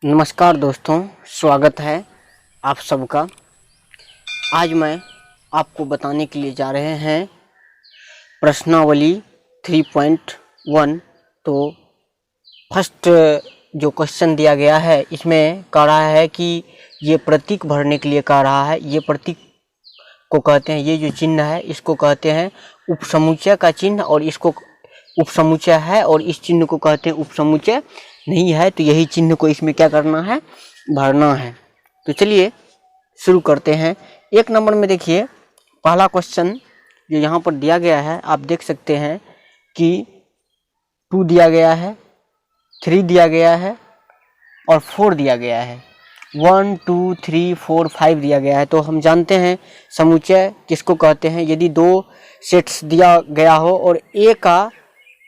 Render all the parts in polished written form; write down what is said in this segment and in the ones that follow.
नमस्कार दोस्तों, स्वागत है आप सबका। आज मैं आपको बताने के लिए जा रहे हैं प्रश्नावली 3.1। तो फर्स्ट जो क्वेश्चन दिया गया है इसमें कह रहा है कि ये प्रतीक भरने के लिए कह रहा है। ये प्रतीक को कहते हैं, ये जो चिन्ह है इसको कहते हैं उपसमुच्चय का चिन्ह, और इसको उपसमुच्चय है और इस चिन्ह को कहते हैं उपसमुच्चय नहीं है। तो यही चिन्ह को इसमें क्या करना है, भरना है। तो चलिए शुरू करते हैं। 1 नंबर में देखिए, पहला क्वेश्चन जो यहाँ पर दिया गया है, आप देख सकते हैं कि 2 दिया गया है, 3 दिया गया है और 4 दिया गया है। 1 2 3 4 5 दिया गया है। तो हम जानते हैं समुच्चय किसको कहते हैं। यदि 2 सेट्स दिया गया हो और ए का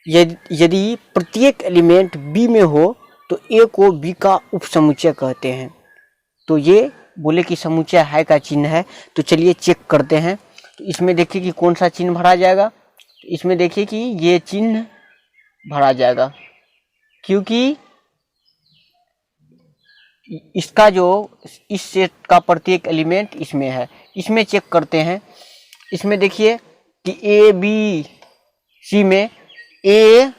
यदि प्रत्येक एलिमेंट बी में हो तो ए को बी का उपसमुच्चय कहते हैं। तो ये बोले कि समुच्चय है का चिन्ह है। तो चलिए चेक करते हैं। तो इसमें देखिए कि कौन सा चिन्ह भरा जाएगा। तो इसमें देखिए कि ये चिन्ह भरा जाएगा, क्योंकि इसका जो इस सेट का प्रत्येक एलिमेंट इसमें है। इसमें चेक करते हैं। इसमें देखिए कि ए बी सी में ए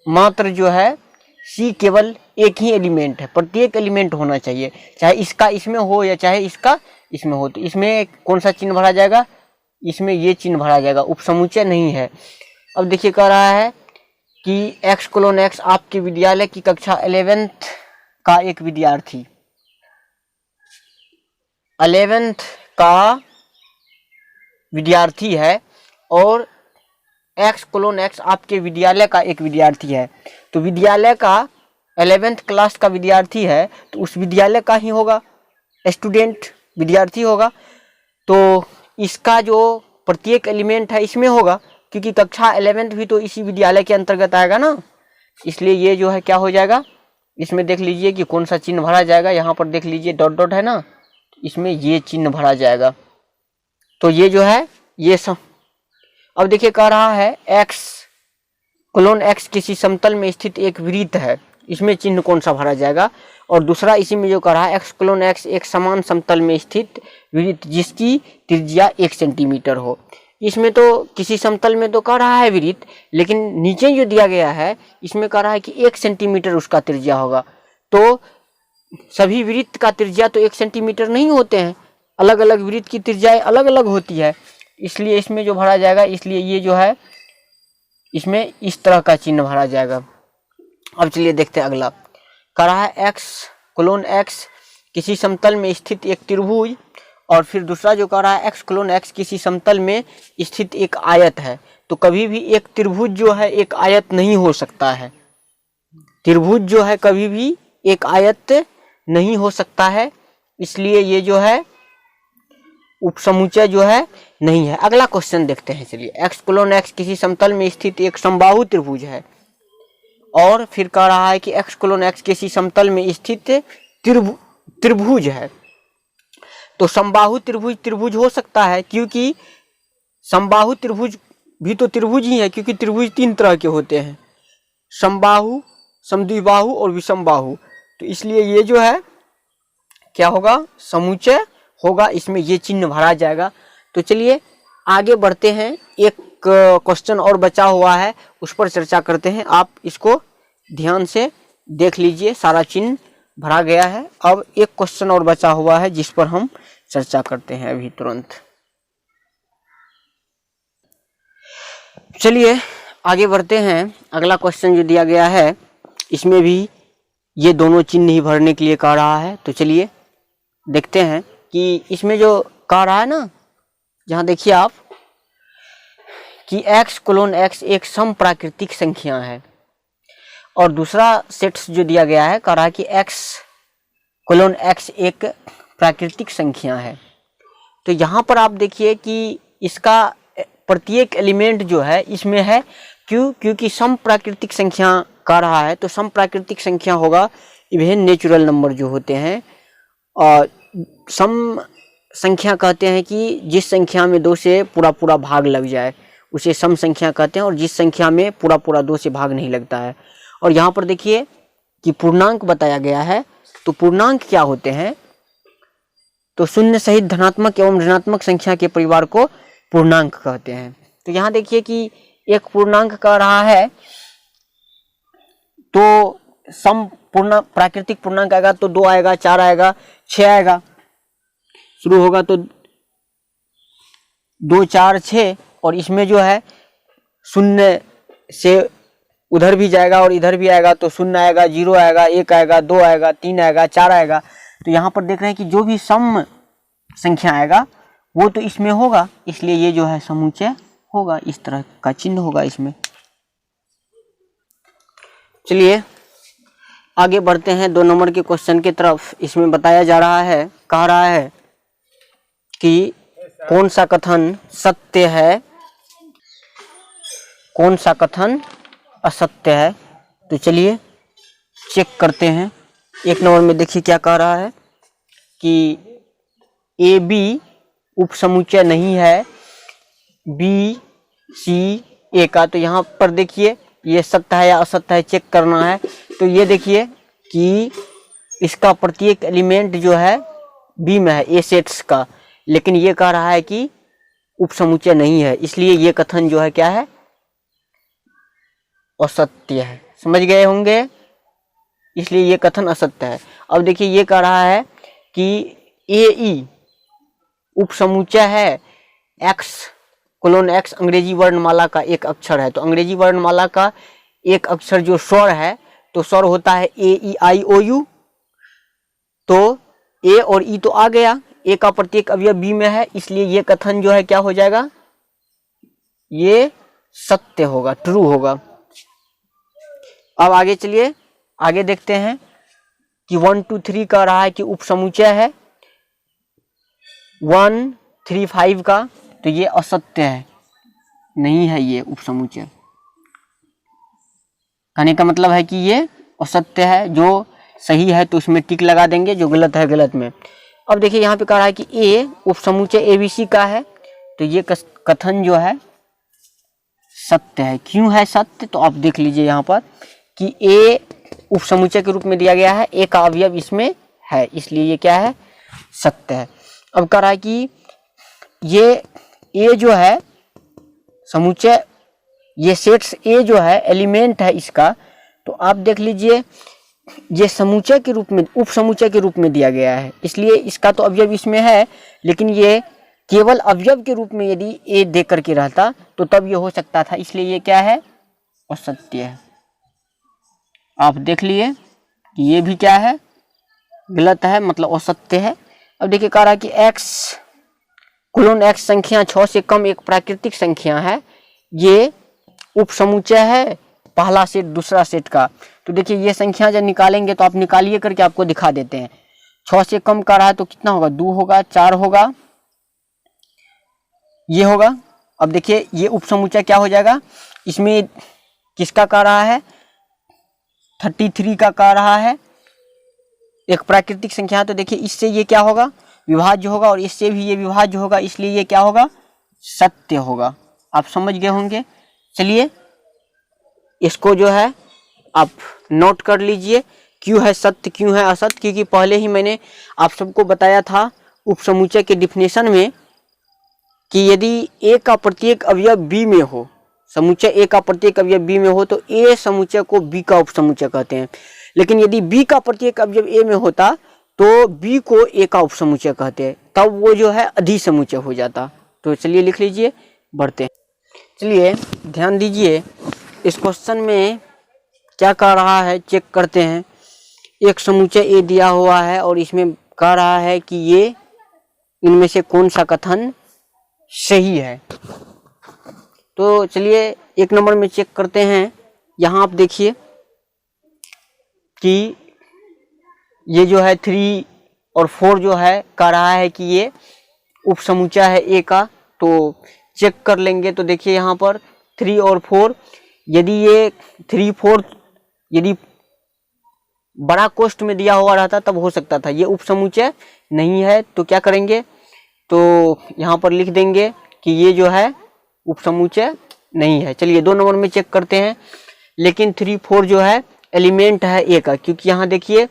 मात्र जो है, सी केवल एक ही एलिमेंट है। प्रत्येक एलिमेंट होना चाहिए, चाहे इसका इसमें हो या चाहे इसका इसमें हो। तो इसमें कौन सा चिन्ह भरा जाएगा, इसमें ये चिन्ह भरा जाएगा, उपसमुच्चय नहीं है। अब देखिए कह रहा है कि x कोलोन x आपके विद्यालय की कक्षा 11th का एक विद्यार्थी, 11th का विद्यार्थी है और x कोलोन x आपके विद्यालय का एक विद्यार्थी है। तो विद्यालय का 11th क्लास का विद्यार्थी है, तो उस विद्यालय का ही होगा, स्टूडेंट विद्यार्थी होगा। तो इसका जो प्रत्येक एलिमेंट है इसमें होगा, क्योंकि कक्षा 11th भी तो इसी विद्यालय के अंतर्गत आएगा ना। इसलिए ये जो है क्या हो जाएगा, इसमें देख लीजिए कि कौन सा चिन्ह भरा जाएगा। यहाँ पर देख लीजिए डॉट डॉट है ना, इसमें ये चिन्ह भरा जाएगा। तो ये जो है ये सब। अब देखिए कह रहा है x कोलोन x किसी समतल में स्थित एक वृत्त है, इसमें चिन्ह कौन सा भरा जाएगा। और दूसरा इसी में जो कह रहा है x कोलोन x एक समान समतल में स्थित वृत्त जिसकी त्रिज्या 1 सेंटीमीटर हो। इसमें तो किसी समतल में तो कह रहा है वृत्त, लेकिन नीचे जो दिया गया है इसमें कह रहा है कि 1 सेंटीमीटर उसका त्रिज्या होगा। तो सभी वृत्त का त्रिज्या तो 1 सेंटीमीटर नहीं होते हैं, अलग अलग वृत्त की त्रिज्याएं अलग अलग होती है। इसलिए इसमें जो भरा जाएगा, इसलिए ये जो है इसमें इस तरह का चिन्ह भरा जाएगा। अब चलिए देखते हैं अगला। कह रहा है x कोलोन x किसी समतल में स्थित एक त्रिभुज, और फिर दूसरा जो कह रहा है x कोलोन x किसी समतल में स्थित एक आयत है। तो कभी भी एक त्रिभुज जो है एक आयत नहीं हो सकता है। त्रिभुज जो है कभी भी एक आयत नहीं हो सकता है, इसलिए ये जो है उपसमुच्चय जो है नहीं है। अगला क्वेश्चन देखते हैं। चलिए, x कोलोन x किसी समतल में स्थित एक समबाहु त्रिभुज है, और फिर कह रहा है कि x कोलोन x किसी समतल में स्थित त्रिभुज है। तो समबाहु त्रिभुज त्रिभुज हो सकता है, क्योंकि समबाहु त्रिभुज भी तो त्रिभुज ही है, क्योंकि त्रिभुज 3 तरह के होते हैं, समबाहु, समद्विबाहु और विषमबाहु। तो इसलिए ये जो है क्या होगा, समुच्चय होगा, इसमें ये चिन्ह भरा जाएगा। तो चलिए आगे बढ़ते हैं। एक क्वेश्चन और बचा हुआ है, उस पर चर्चा करते हैं। आप इसको ध्यान से देख लीजिए, सारा चिन्ह भरा गया है। अब एक क्वेश्चन और बचा हुआ है जिस पर हम चर्चा करते हैं अभी तुरंत। चलिए आगे बढ़ते हैं। अगला क्वेश्चन जो दिया गया है इसमें भी ये दोनों चिन्ह ही भरने के लिए कह रहा है। तो चलिए देखते हैं कि इसमें जो कह रहा है ना, जहाँ देखिए आप कि x कोलोन x एक सम प्राकृतिक संख्या है, और दूसरा सेट्स जो दिया गया है कह रहा है कि x कोलोन x एक प्राकृतिक संख्या है। तो यहाँ पर आप देखिए कि इसका प्रत्येक एलिमेंट जो है इसमें है, क्योंकि सम प्राकृतिक संख्या कह रहा है। तो सम प्राकृतिक संख्या होगा इवन नेचुरल नंबर जो होते हैं, और सम संख्या कहते हैं कि जिस संख्या में 2 से पूरा भाग लग जाए उसे सम संख्या कहते हैं, और जिस संख्या में पूरा 2 से भाग नहीं लगता है। और यहाँ पर देखिए कि पूर्णांक बताया गया है, तो पूर्णांक क्या होते हैं, तो शून्य सहित धनात्मक एवं ऋणात्मक संख्या के परिवार को पूर्णांक कहते हैं। तो यहाँ देखिए कि एक पूर्णांक कह रहा है, तो सम प्राकृतिक पूर्णांक आएगा तो 2 आएगा, 4 आएगा, 6 आएगा, शुरू होगा तो 2 4 6, और इसमें जो है शून्य से उधर भी जाएगा और इधर भी आएगा, तो 0 आएगा, 0 आएगा, 1 आएगा, 2 आएगा, 3 आएगा, 4 आएगा। तो यहाँ पर देख रहे हैं कि जो भी सम संख्या आएगा वो तो इसमें होगा, इसलिए ये जो है समुच्चय होगा, इस तरह का चिन्ह होगा इसमें। चलिए आगे बढ़ते हैं 2 नंबर के क्वेश्चन की तरफ। इसमें बताया जा रहा है, कह रहा है कि कौन सा कथन सत्य है, कौन सा कथन असत्य है। तो चलिए चेक करते हैं। 1 नंबर में देखिए क्या कह रहा है कि ए बी उपसमुच्चय नहीं है बी सी ए का। तो यहाँ पर देखिए ये सत्य है या असत्य है चेक करना है। तो ये देखिए कि इसका प्रत्येक एलिमेंट जो है बी में है, ए सेट्स का, लेकिन ये कह रहा है कि उपसमुच्चय नहीं है, इसलिए ये कथन जो है क्या है, असत्य है। समझ गए होंगे, इसलिए ये कथन असत्य है। अब देखिए ये कह रहा है कि ए ई उपसमुच्चय है x:x अंग्रेजी वर्णमाला का एक अक्षर है। तो अंग्रेजी वर्णमाला का एक अक्षर जो स्वर है, तो स्वर होता है ए ई आई ओ यू। तो ए और ई तो आ गया, ए का प्रत्येक अवयव बी में है, इसलिए ये कथन जो है क्या हो जाएगा, ये सत्य होगा, ट्रू होगा। अब आगे चलिए, आगे देखते हैं कि 1 2 3 कह रहा है कि उपसमुच्चय है 1 3 5 का। तो ये असत्य है, नहीं है ये उपसमुच्चय। कहने का मतलब है कि ये असत्य है, जो सही है तो उसमें टिक लगा देंगे, जो गलत है गलत में। अब देखिए यहाँ पे कह रहा है कि ए उपसमुच्चय एबीसी का है, तो ये कथन जो है सत्य है। क्यों है सत्य, तो आप देख लीजिए यहाँ पर कि ए उपसमुच्चय के रूप में दिया गया है, ए का अवयव इसमें है, इसलिए ये क्या है, सत्य है। अब कह रहा है कि ये ए जो है समुच्चय, ये सेट्स ए जो है एलिमेंट है इसका, तो आप देख लीजिए ये समुच्चय के रूप में, उपसमुच्चय के रूप में दिया गया है, इसलिए इसका तो अवयव इसमें है, लेकिन ये केवल अवयव के रूप में यदि ए दे करके रहता तो तब ये हो सकता था, इसलिए ये क्या है, असत्य है। आप देख लिए कि ये भी क्या है, गलत है, मतलब असत्य है। अब देखिए कह रहा है कि x:x संख्या 6 से कम एक प्राकृतिक संख्या है, ये उपसमुच्चय है पहला सेट दूसरा सेट का। तो देखिए ये संख्या जब निकालेंगे तो आप निकालिए करके आपको दिखा देते हैं। 6 से कम का रहा है तो कितना होगा, 2 होगा, 4 होगा, ये होगा। अब देखिए ये उपसमुच्चय क्या हो जाएगा, इसमें किसका कह रहा है, 33 का कह रहा है, एक प्राकृतिक संख्या। तो देखिए इससे ये क्या होगा, विभाज्य होगा, और इससे भी ये विभाज्य होगा, इसलिए ये क्या होगा, सत्य होगा। आप समझ गए होंगे। चलिए इसको जो है आप नोट कर लीजिए, क्यों है सत्य क्यों है असत्य, क्योंकि पहले ही मैंने आप सबको बताया था उपसमुच्चय के डिफिनेशन में कि यदि ए का प्रत्येक अवयव बी में हो, समुच्चय ए का प्रत्येक अवयव बी में हो तो ए समुच्चय को बी का उपसमुच्चय कहते हैं, लेकिन यदि बी का प्रत्येक अवयव ए में होता तो बी को ए का उपसमुच्चय कहते हैं, तब वो जो है अधिसमुच्चय हो जाता। तो चलिए लिख लीजिए, बढ़ते हैं। चलिए ध्यान दीजिए, इस क्वेश्चन में क्या कह रहा है चेक करते हैं। एक समुच्चय ए दिया हुआ है और इसमें कह रहा है कि ये इनमें से कौन सा कथन सही है। तो चलिए 1 नंबर में चेक करते हैं। यहाँ आप देखिए कि ये जो है 3 और 4 जो है कह रहा है कि ये उपसमुच्चय है ए का, तो चेक कर लेंगे। तो देखिए यहाँ पर 3 और 4, यदि ये 3 4 यदि बड़ा कोष्ठ में दिया हुआ रहता तब हो सकता था, ये उपसमुच्चय नहीं है, तो क्या करेंगे, तो यहाँ पर लिख देंगे कि ये जो है उपसमुच्चय नहीं है। चलिए 2 नंबर में चेक करते हैं। लेकिन 3 4 जो है एलिमेंट है ए का, क्योंकि यहाँ देखिए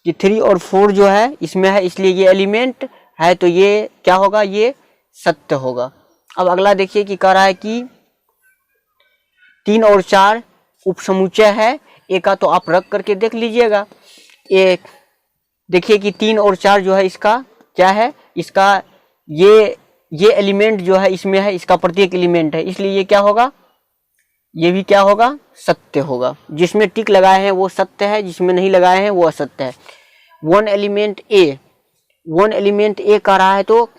कि 3 और 4 जो है इसमें है, इसलिए ये एलिमेंट है, तो ये क्या होगा, ये सत्य होगा। अब अगला देखिए कि कह रहा है कि 3 और 4 उपसमुच्चय है ए का, तो आप रख करके देख लीजिएगा। एक देखिए कि 3 और 4 जो है इसका क्या है, इसका ये एलिमेंट जो है इसमें है, इसका प्रत्येक एलिमेंट है, इसलिए ये क्या होगा, ये भी क्या होगा, सत्य होगा। जिसमें टिक लगाए हैं वो सत्य है, जिसमें नहीं लगाए हैं वो असत्य है। 1 एलिमेंट ए का रहा है, तो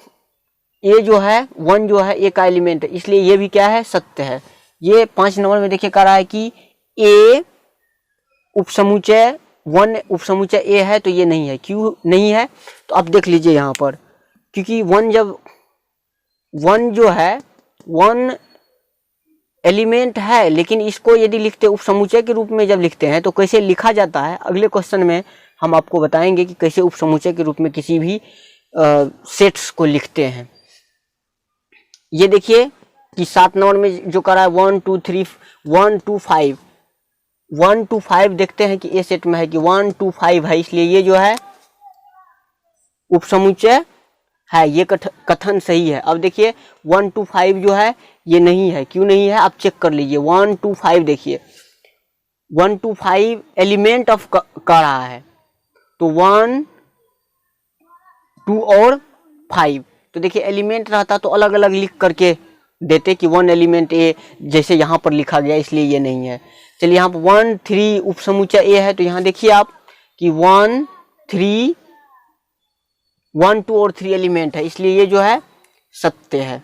ए जो है 1 जो है ए का एलिमेंट है, इसलिए ये भी क्या है, सत्य है। ये 5 नंबर में देखिए कह रहा है कि ए उपसमुच्चय 1 उपसमुच्चय ए है, तो ये नहीं है। क्यों नहीं है, तो आप देख लीजिए यहाँ पर, क्योंकि 1 जब 1 जो है 1 एलिमेंट है, लेकिन इसको यदि लिखते उपसमुच्चय के रूप में जब लिखते हैं तो कैसे लिखा जाता है, अगले क्वेश्चन में हम आपको बताएंगे कि कैसे उपसमुच्चय के रूप में किसी भी सेट्स को लिखते हैं। ये देखिए कि 7 नंबर में जो करा है 1 2 3 1 2 5 1 2 5 देखते हैं कि ए सेट में है कि 1 2 5 है, इसलिए ये जो है उपसमुच्चय है, ये कथन सही है। अब देखिए 1 2 5 जो है ये नहीं है, क्यों नहीं है आप चेक कर लीजिए। 1 2 5 देखिए 1 2 5 एलिमेंट ऑफ का रहा है, तो 1 2 और 5, तो देखिए एलिमेंट रहता तो अलग अलग लिख करके देते कि 1 एलिमेंट ए, जैसे यहाँ पर लिखा गया, इसलिए ये नहीं है। चलिए यहाँ पर 1 3 उपसमुच्चय ए है, तो यहाँ देखिए आप कि 1 3 1 2 और 3 एलिमेंट है, इसलिए ये जो है सत्य है।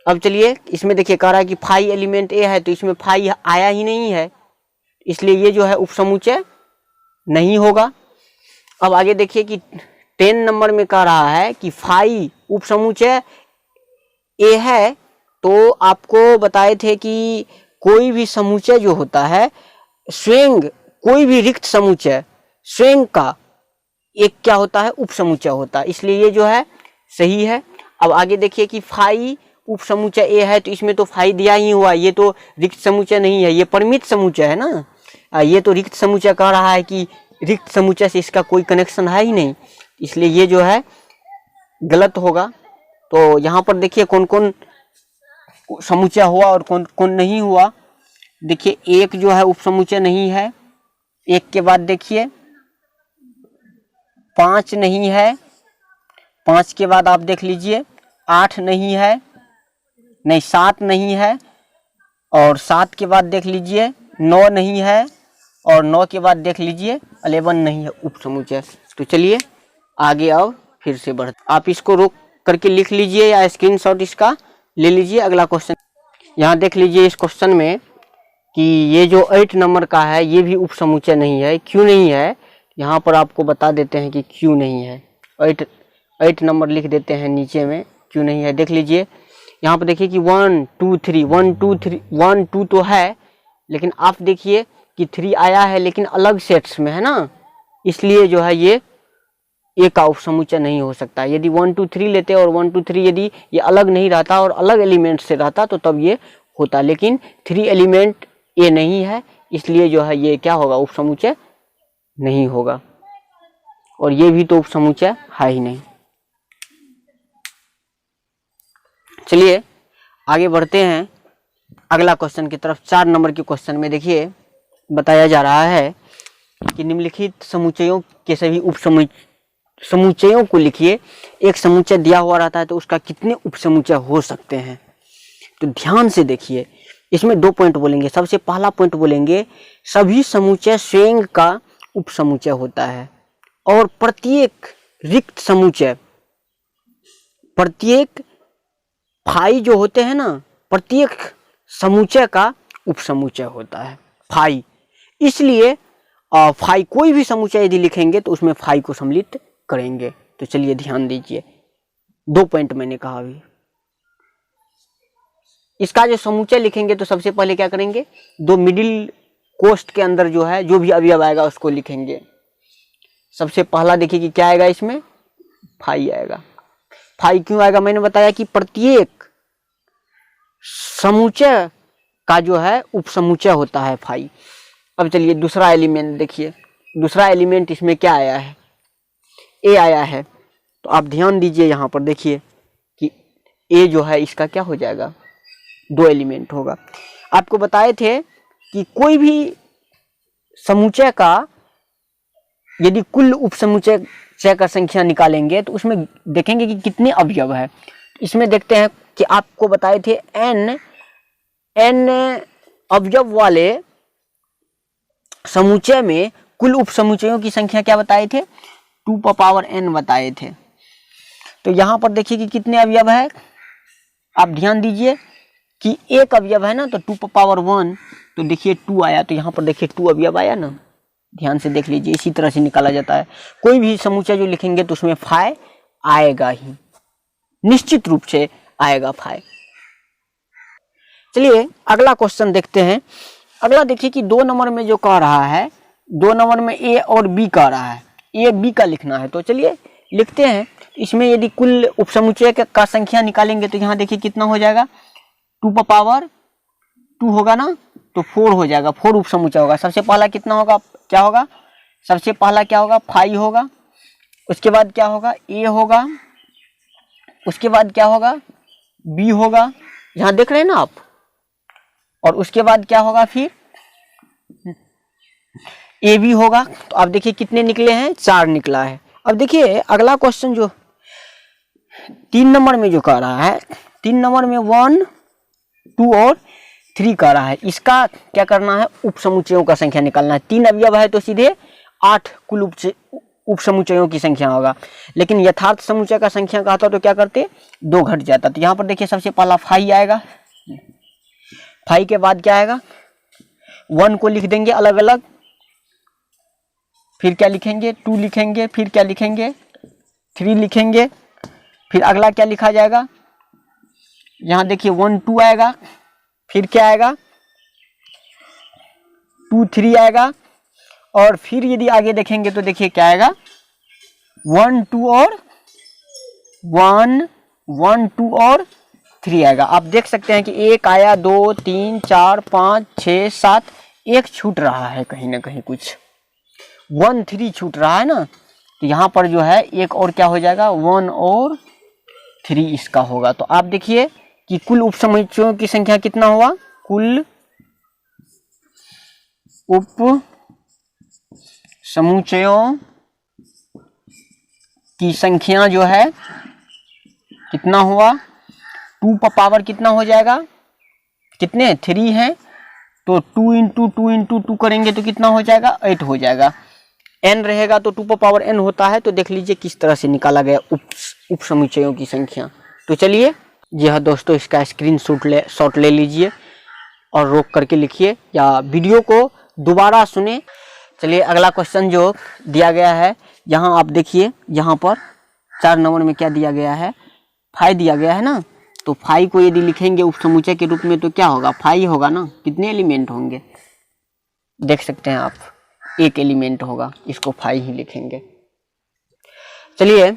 अब चलिए इसमें देखिए कह रहा है कि 5 एलिमेंट ए है, तो इसमें 5 आया ही नहीं है, इसलिए ये जो है उपसमुच्चय नहीं होगा। अब आगे देखिए कि 10 नंबर में कह रहा है कि 5 उपसमुच्चय ए है, तो आपको बताए थे कि कोई भी समुच्चय जो होता है स्वयं, कोई भी रिक्त समुच्चय स्वयं का एक क्या होता है, उपसमुच्चय होता है, इसलिए ये जो है सही है। अब आगे देखिए कि 5 उपसमुच्चय ए है, तो इसमें तो 5 दिया ही हुआ, ये तो रिक्त समुच्चय नहीं है, ये परिमित समुच्चय है ना। ये तो रिक्त समुच्चय कह रहा है कि रिक्त समुच्चय से इसका कोई कनेक्शन है ही नहीं, इसलिए ये जो है गलत होगा। तो यहाँ पर देखिए कौन कौन समुच्चय हुआ और कौन कौन नहीं हुआ। देखिए 1 जो है उपसमुच्चय नहीं है, 1 के बाद देखिए 5 नहीं है, 5 के बाद आप देख लीजिए 8 नहीं है, नहीं 7 नहीं है, और 7 के बाद देख लीजिए 9 नहीं है, और 9 के बाद देख लीजिए 11 नहीं है उपसमुच्चय। तो चलिए आगे आओ फिर से बढ़ते, आप इसको रोक करके लिख लीजिए या स्क्रीनशॉट इसका ले लीजिए। अगला क्वेश्चन यहाँ देख लीजिए, इस क्वेश्चन में कि ये जो 8 नंबर का है ये भी उपसमुच्चय नहीं है। क्यों नहीं है, यहाँ पर आपको बता देते हैं कि क्यों नहीं है। 8 नंबर लिख देते हैं नीचे में, क्यों नहीं है देख लीजिए। यहाँ पर देखिए कि 1 2 3 1 2 3 1 2 तो है, लेकिन आप देखिए कि 3 आया है लेकिन अलग सेट्स में है ना, इसलिए जो है ये ए का उपसमुच्चय नहीं हो सकता। यदि 1 2 3 लेते और 1 2 3 यदि ये अलग नहीं रहता और अलग एलिमेंट से रहता तो तब ये होता, लेकिन 3 एलिमेंट ए नहीं है, इसलिए जो है ये क्या होगा, उपसमुच्चय नहीं होगा, और ये भी तो उपसमुच्चय है ही नहीं। चलिए आगे बढ़ते हैं अगला क्वेश्चन की तरफ। 4 नंबर के क्वेश्चन में देखिए बताया जा रहा है कि निम्नलिखित समुच्चयों के सभी समुच्चयों को लिखिए। एक समुच्चय दिया हुआ रहता है तो उसका कितने उपसमुच्चय हो सकते हैं। तो ध्यान से देखिए, इसमें 2 पॉइंट बोलेंगे। सबसे पहला पॉइंट बोलेंगे सभी समुच्चय स्वयं का उपसमुच्चय होता है, और प्रत्येक रिक्त समुच्चय, प्रत्येक फाई जो होते हैं ना, प्रत्येक समुच्चय का उपसमुच्चय होता है फाई। इसलिए फाई कोई भी समुच्चय यदि लिखेंगे तो उसमें फाई को सम्मिलित करेंगे। तो चलिए ध्यान दीजिए, 2 पॉइंट मैंने कहा अभी। इसका जो समुच्चय लिखेंगे तो सबसे पहले क्या करेंगे, 2 मिडिल कोष्ठ के अंदर जो है जो भी अवयव आएगा उसको लिखेंगे। सबसे पहला देखिए कि क्या आएगा, इसमें फाई आएगा। फाई क्यों आएगा, मैंने बताया कि प्रत्येक समुच्चय का जो है उपसमुच्चय होता है फाई। अब चलिए दूसरा एलिमेंट देखिए, दूसरा एलिमेंट इसमें क्या आया है, ए आया है। तो आप ध्यान दीजिए यहाँ पर देखिए कि ए जो है इसका क्या हो जाएगा, 2 एलिमेंट होगा। आपको बताए थे कि कोई भी समुच्चय का यदि कुल उपसमुच्चय का संख्या निकालेंगे तो उसमें देखेंगे कि कितने अवयव है। इसमें देखते हैं कि आपको बताए थे n अवयव वाले समुच्चय में कुल उपसमुच्चयों की संख्या क्या बताए थे, 2n बताए थे। तो यहाँ पर देखिए कि कितने अवयव है, आप ध्यान दीजिए कि एक अवयव है ना, तो 2 तो देखिए 2 आया, तो यहाँ पर देखिए 2 अवयव आया ना, ध्यान से देख लीजिए। इसी तरह से निकाला जाता है, कोई भी समुच्चय जो लिखेंगे तो उसमें फाइ आएगा ही, निश्चित रूप से आएगा फाइ। चलिए अगला क्वेश्चन देखते हैं। अगला देखिए कि 2 नंबर में जो कह रहा है, 2 नंबर में ए और बी कह रहा है, ए बी का लिखना है। तो चलिए लिखते हैं। इसमें यदि कुल उपसमुच्चय का संख्या निकालेंगे तो यहाँ देखिए कितना हो जाएगा, 2 होगा ना, तो 4 हो जाएगा, 4 उपसमुच्चय होगा। सबसे पहला कितना होगा, क्या होगा, सबसे पहला क्या होगा, फाइ होगा। उसके बाद क्या होगा, ए होगा। उसके बाद क्या होगा, बी होगा, यहाँ देख रहे हैं ना आप। और उसके बाद क्या होगा, फिर ए बी होगा। तो आप देखिए कितने निकले हैं, 4 निकला है। अब देखिए अगला क्वेश्चन जो 3 नंबर में जो कह रहा है, 3 नंबर में 1, 2 और 3 कह रहा है। इसका क्या करना है, उपसमुच्चयों का संख्या निकालना है। 3 अवयव है तो सीधे 8 कुल उपसमुच्चयों की संख्या होगा। लेकिन यथार्थ समुच्चय का संख्या कहता तो क्या करते, 2 घट जाता। तो यहाँ पर देखिए सबसे पहला फाइ आएगा, फाइ के बाद क्या आएगा, 1 को लिख देंगे अलग अलग, फिर क्या लिखेंगे, 2 लिखेंगे, फिर क्या लिखेंगे, 3 लिखेंगे, फिर अगला क्या लिखा जाएगा, यहाँ देखिए 1 2 आएगा, फिर क्या आएगा, 2 3 आएगा, और फिर यदि आगे देखेंगे तो देखिए क्या आएगा, 1 2 और 3 आएगा। आप देख सकते हैं कि 1 आया, 2 3 4 5 6 7, एक छूट रहा है कहीं ना कहीं, कुछ 1 3 छूट रहा है ना। तो यहाँ पर जो है एक और क्या हो जाएगा, 1 और 3 इसका होगा। तो आप देखिए कि कुल उपसमुच्चयों की संख्या कितना हुआ, कुल उपसमुच्चयों की संख्या जो है कितना हुआ, 2 का पावर कितना हो जाएगा, कितने 3 है, तो 2 इंटू 2 करेंगे तो कितना हो जाएगा, 8 हो जाएगा। n रहेगा तो 2 पावर n होता है। तो देख लीजिए किस तरह से निकाला गया उपसमुच्चयों की संख्या। तो चलिए जी हाँ दोस्तों, इसका शॉट ले लीजिए और रोक करके लिखिए या वीडियो को दोबारा सुने। चलिए अगला क्वेश्चन जो दिया गया है, यहाँ आप देखिए, यहाँ पर 4 नंबर में क्या दिया गया है, फाइ दिया गया है ना। तो फाइ को यदि लिखेंगे उपसमुच्चय के रूप में तो क्या होगा, फाइ होगा ना। कितने एलिमेंट होंगे, देख सकते हैं आप, 1 एलिमेंट होगा, इसको फाइ ही लिखेंगे। चलिए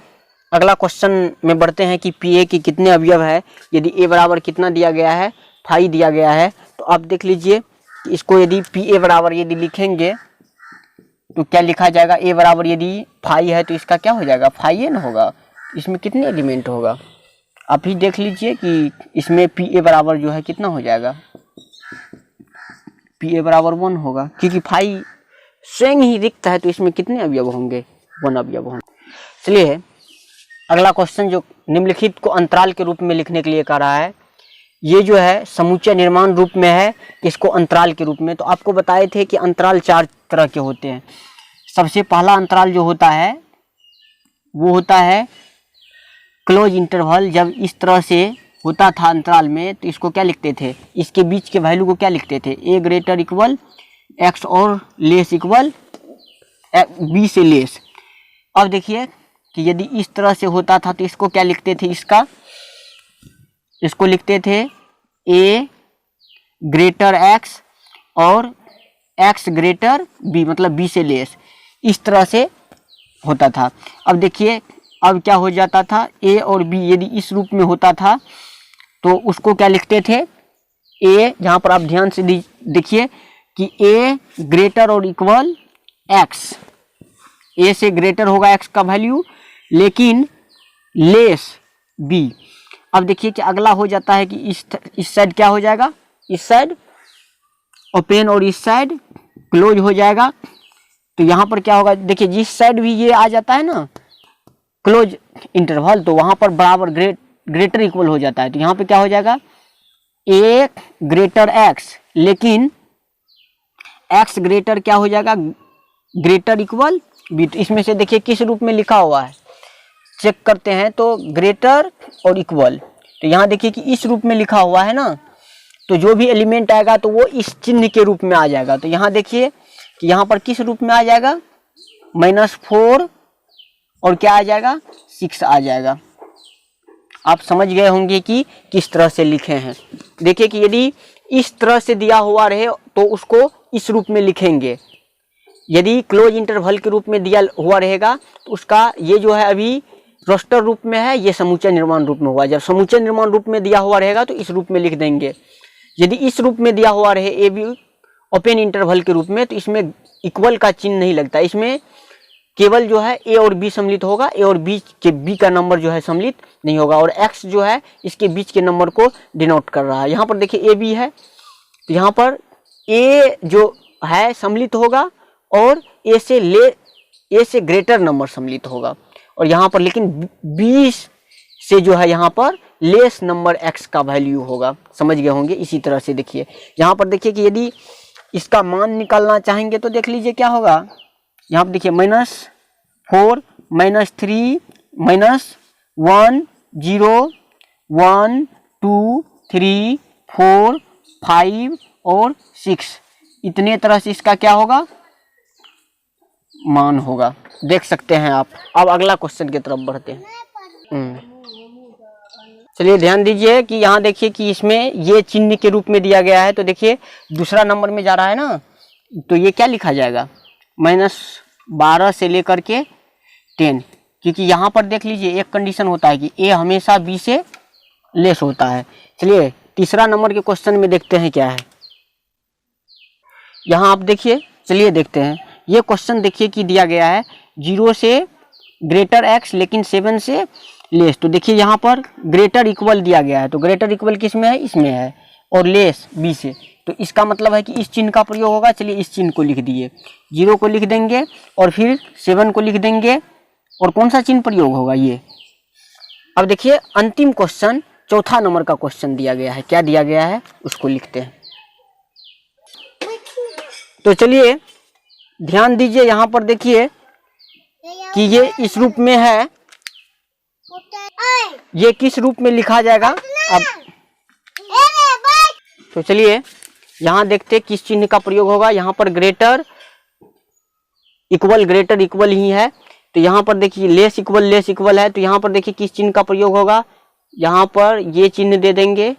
अगला क्वेश्चन में बढ़ते हैं कि पी ए की कितने अवयव है। यदि ए बराबर कितना दिया गया है, फाइ दिया गया है। तो आप देख लीजिए कि इसको यदि पी ए बराबर यदि लिखेंगे तो क्या लिखा जाएगा, ए बराबर यदि फाइ है तो इसका क्या हो जाएगा, फाइ एन होगा। इसमें कितने एलिमेंट होगा, आप ही देख लीजिए कि इसमें पी ए बराबर जो है कितना हो जाएगा, पी ए बराबर 1 होगा, क्योंकि फाइ स्वयं ही रिक्त है। तो इसमें कितने अवयव होंगे, 1 अवयव होंगे। चलिए अगला क्वेश्चन जो निम्नलिखित को अंतराल के रूप में लिखने के लिए कह रहा है, ये जो है समुच्चय निर्माण रूप में है, इसको अंतराल के रूप में। तो आपको बताए थे कि अंतराल 4 तरह के होते हैं। सबसे पहला अंतराल जो होता है वो होता है क्लोज इंटरवल। जब इस तरह से होता था अंतराल में तो इसको क्या लिखते थे, इसके बीच के वैल्यू को क्या लिखते थे, ए ग्रेटर इक्वल एक्स और लेस इक्वल बी से लेस। अब देखिए कि यदि इस तरह से होता था तो इसको क्या लिखते थे, इसको लिखते थे ए ग्रेटर एक्स और एक्स ग्रेटर बी, मतलब बी से लेस। इस तरह से होता था। अब देखिए अब क्या हो जाता था, ए और बी यदि इस रूप में होता था तो उसको क्या लिखते थे, ए, जहाँ पर आप ध्यान से देखिए कि ए ग्रेटर और इक्वल एक्स, ए से ग्रेटर होगा एक्स का वैल्यू लेकिन लेस बी। अब देखिए कि अगला हो जाता है कि इस साइड क्या हो जाएगा, इस साइड ओपन और इस साइड क्लोज हो जाएगा। तो यहाँ पर क्या होगा, देखिए जिस साइड भी ये आ जाता है ना क्लोज इंटरवल, तो वहाँ पर बराबर ग्रेटर इक्वल हो जाता है। तो यहाँ पे क्या हो जाएगा, ए ग्रेटर एक्स, लेकिन एक्स ग्रेटर क्या हो जाएगा, ग्रेटर इक्वल बी। तो इसमें से देखिए किस रूप में लिखा हुआ है, चेक करते हैं तो ग्रेटर और इक्वल। तो यहाँ देखिए कि इस रूप में लिखा हुआ है ना, तो जो भी एलिमेंट आएगा तो वो इस चिन्ह के रूप में आ जाएगा। तो यहाँ देखिए कि यहाँ पर किस रूप में आ जाएगा, -4 और क्या आ जाएगा, 6 आ जाएगा। आप समझ गए होंगे कि किस तरह से लिखे हैं। देखिए कि यदि इस तरह से दिया हुआ रहे तो उसको इस रूप में लिखेंगे, यदि क्लोज इंटरवल के रूप में दिया हुआ रहेगा तो उसका ये जो है अभी रोस्टर रूप में है, ये समूचा निर्माण रूप में हुआ। जब समूचा निर्माण रूप में दिया हुआ रहेगा तो इस रूप में लिख देंगे। यदि इस रूप में दिया हुआ रहे ए बी ओपन इंटरवल के रूप में, तो इसमें इक्वल का चिन्ह नहीं लगता, इसमें केवल जो है ए और बी सम्मिलित होगा, ए और बी के बी का नंबर जो है सम्मिलित नहीं होगा, और एक्स जो है इसके बीच के नंबर को डिनोट कर रहा है। यहाँ पर देखिए ए बी है, तो यहाँ पर ए जो है सम्मिलित होगा और ए से ग्रेटर नंबर सम्मिलित होगा, और यहाँ पर लेकिन बी से जो है यहाँ पर लेस नंबर एक्स का वैल्यू होगा। समझ गए होंगे। इसी तरह से देखिए यहाँ पर देखिए कि यदि इसका मान निकालना चाहेंगे तो देख लीजिए क्या होगा। यहाँ पर देखिए -4 -3 -1 0 1 2 3 4 5 और 6, इतने तरह से इसका क्या होगा, मान होगा। देख सकते हैं आप। अब अगला क्वेश्चन की तरफ बढ़ते हैं। चलिए ध्यान दीजिए कि यहाँ देखिए कि इसमें ये चिन्ह के रूप में दिया गया है। तो देखिए दूसरा नंबर में जा रहा है ना, तो ये क्या लिखा जाएगा, -12 से लेकर के 10, क्योंकि यहाँ पर देख लीजिए एक कंडीशन होता है कि ए हमेशा बी से लेस होता है। चलिए तीसरा नंबर के क्वेश्चन में देखते हैं क्या है। यहाँ आप देखिए, चलिए देखते हैं। ये क्वेश्चन देखिए कि दिया गया है 0 से ग्रेटर एक्स लेकिन 7 से लेस। तो देखिए यहाँ पर ग्रेटर इक्वल दिया गया है, तो ग्रेटर इक्वल किस में है, इसमें है, और लेस बी से। तो इसका मतलब है कि इस चिन्ह का प्रयोग होगा। चलिए इस चिन्ह को लिख दिए, 0 को लिख देंगे और फिर 7 को लिख देंगे, और कौन सा चिन्ह प्रयोग होगा, ये। अब देखिए अंतिम क्वेश्चन, चौथा नंबर का क्वेश्चन दिया गया है। क्या दिया गया है उसको लिखते हैं। तो चलिए ध्यान दीजिए, यहाँ पर देखिए कि ये इस रूप में है, ये किस रूप में लिखा जाएगा अब। तो चलिए यहाँ देखते किस चिन्ह का प्रयोग होगा। यहाँ पर ग्रेटर इक्वल ही है, तो यहाँ पर देखिए लेस इक्वल है, तो यहाँ पर देखिए किस चिन्ह का प्रयोग होगा। यहाँ पर ये चिन्ह दे देंगे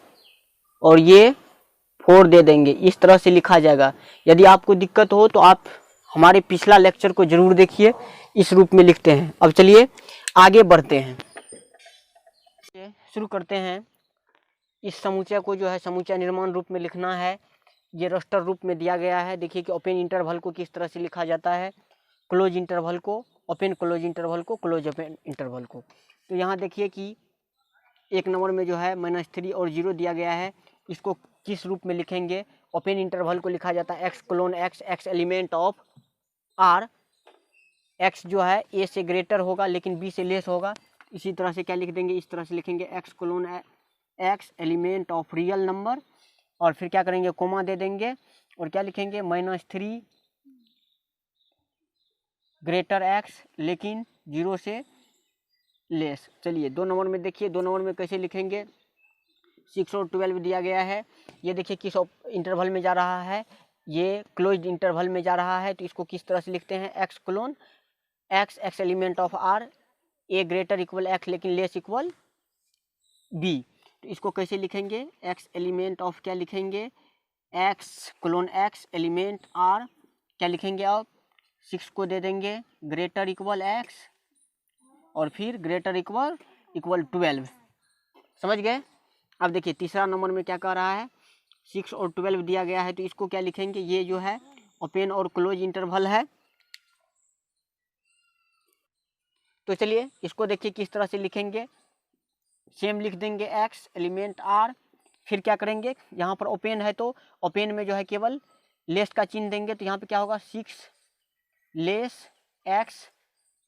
और ये 4 दे देंगे, इस तरह से लिखा जाएगा। यदि आपको दिक्कत हो तो आप हमारे पिछला लेक्चर को जरूर देखिए, इस रूप में लिखते हैं। अब चलिए आगे बढ़ते हैं, शुरू करते हैं। इस समूचा को जो है समूचा निर्माण रूप में लिखना है। ये रस्टर रूप में दिया गया है। देखिए कि ओपन इंटरवल को किस तरह से लिखा जाता है, क्लोज इंटरवल को ओपन, क्लोज इंटरवल को क्लोज ओपन इंटरवल को। तो यहाँ देखिए कि एक नंबर में जो है -3 और 0 दिया गया है, इसको किस रूप में लिखेंगे। ओपन इंटरवल को लिखा जाता है x colon x, x element of R. X जो है ए से ग्रेटर होगा लेकिन बी से लेस होगा। इसी तरह से क्या लिख देंगे, इस तरह से लिखेंगे x colon x element of real number, और फिर क्या करेंगे, कोमा दे देंगे और क्या लिखेंगे, -3 ग्रेटर एक्स लेकिन 0 से लेस। चलिए 2 नंबर में देखिए, 2 नंबर में कैसे लिखेंगे। 6 और 12 दिया गया है। ये देखिए किस इंटरवल में जा रहा है, ये क्लोज्ड इंटरवल में जा रहा है। तो इसको किस तरह से लिखते हैं, x colon x, x element of R, a greater equal x लेकिन लेस इक्वल बी। तो इसको कैसे लिखेंगे, एक्स एलिमेंट ऑफ क्या लिखेंगे, x colon x element R, क्या लिखेंगे आप, 6 को दे देंगे ग्रेटर इक्वल एक्स और फिर ग्रेटर इक्वल 12। समझ गए। अब देखिए तीसरा नंबर में क्या कह रहा है, 6 और 12 दिया गया है, तो इसको क्या लिखेंगे, ये जो है ओपन और क्लोज इंटरवल है। तो चलिए इसको देखिए किस तरह से लिखेंगे। सेम लिख देंगे एक्स एलिमेंट आर, फिर क्या करेंगे, यहाँ पर ओपन है तो ओपन में जो है केवल लेस का चिन्ह देंगे, तो यहाँ पे क्या होगा 6 लेस एक्स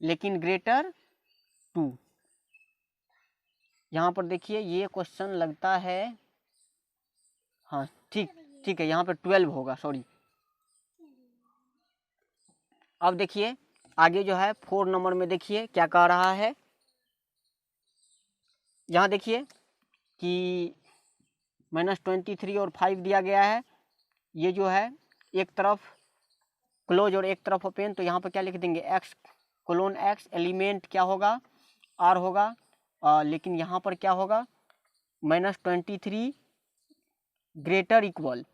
लेकिन ग्रेटर 2। यहाँ पर देखिए ये क्वेश्चन लगता है, हाँ ठीक है, यहाँ पर 12 होगा, सॉरी। अब देखिए आगे जो है 4 नंबर में देखिए क्या कह रहा है। यहाँ देखिए कि -23 और 5 दिया गया है, ये जो है एक तरफ क्लोज और एक तरफ ओपन, तो यहाँ पर क्या लिख देंगे एक्स कोलोन एक्स एलिमेंट क्या होगा आर होगा, लेकिन यहाँ पर क्या होगा -23 ग्रेटर इक्वल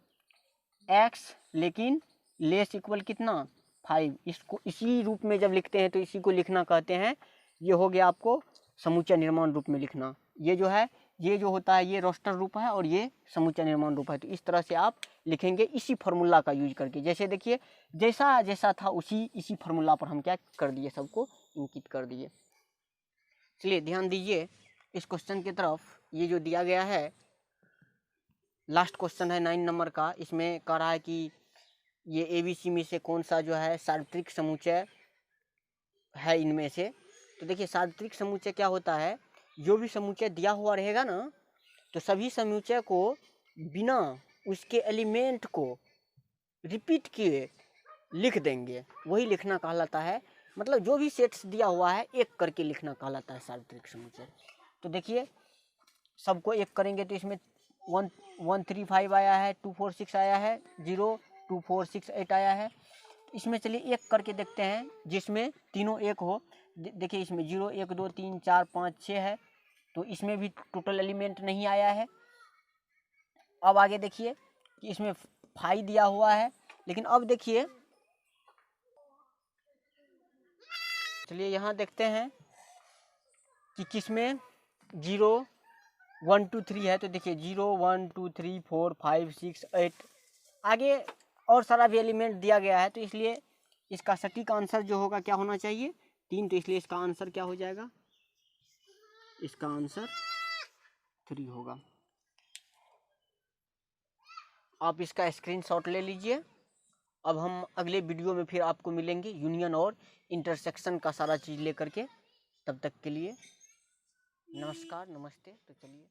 एक्स लेकिन लेस इक्वल कितना 5। इसको इसी रूप में जब लिखते हैं तो इसी को लिखना कहते हैं, ये हो गया आपको समूचा निर्माण रूप में लिखना। ये जो है ये जो होता है ये रोस्टर रूप है और ये समूचा निर्माण रूप है, तो इस तरह से आप लिखेंगे इसी फार्मूला का यूज करके। जैसे देखिए जैसा जैसा था इसी फार्मूला पर हम क्या कर दिए, सबको इंकित कर दिए। चलिए ध्यान दीजिए इस क्वेश्चन की तरफ, ये जो दिया गया है लास्ट क्वेश्चन है 9 नंबर का। इसमें कह रहा है कि ये ABC में से कौन सा जो है सार्वत्रिक समुच्चय है इनमें से। तो देखिए सार्वत्रिक समुच्चय क्या होता है, जो भी समुच्चय दिया हुआ रहेगा ना, तो सभी समुच्चय को बिना उसके एलिमेंट को रिपीट किए लिख देंगे, वही लिखना कहलाता है। मतलब जो भी सेट्स दिया हुआ है एक करके लिखना कहलाता है सार्वत्रिक समुच्चय। तो देखिए सबको एक करेंगे तो इसमें 135 आया है, 246 आया है, 0 2 4 6 8 आया है। इसमें चलिए एक करके देखते हैं जिसमें तीनों एक हो। देखिए इसमें 0 1 2 3 4 5 6 है, तो इसमें भी टोटल एलिमेंट नहीं आया है। अब आगे देखिए कि इसमें 5 दिया हुआ है, लेकिन अब देखिए चलिए यहाँ देखते हैं कि किसमें 0 1 2 3 है। तो देखिए 0 1 2 3 4 5 6 8 आगे और सारा भी एलिमेंट दिया गया है, तो इसलिए इसका सटीक आंसर जो होगा क्या होना चाहिए 3। तो इसलिए इसका आंसर क्या हो जाएगा, इसका आंसर 3 होगा। आप इसका स्क्रीनशॉट ले लीजिए। अब हम अगले वीडियो में फिर आपको मिलेंगे यूनियन और इंटरसेक्शन का सारा चीज़ लेकर के। तब तक के लिए नमस्कार नमस्ते। तो चलिए।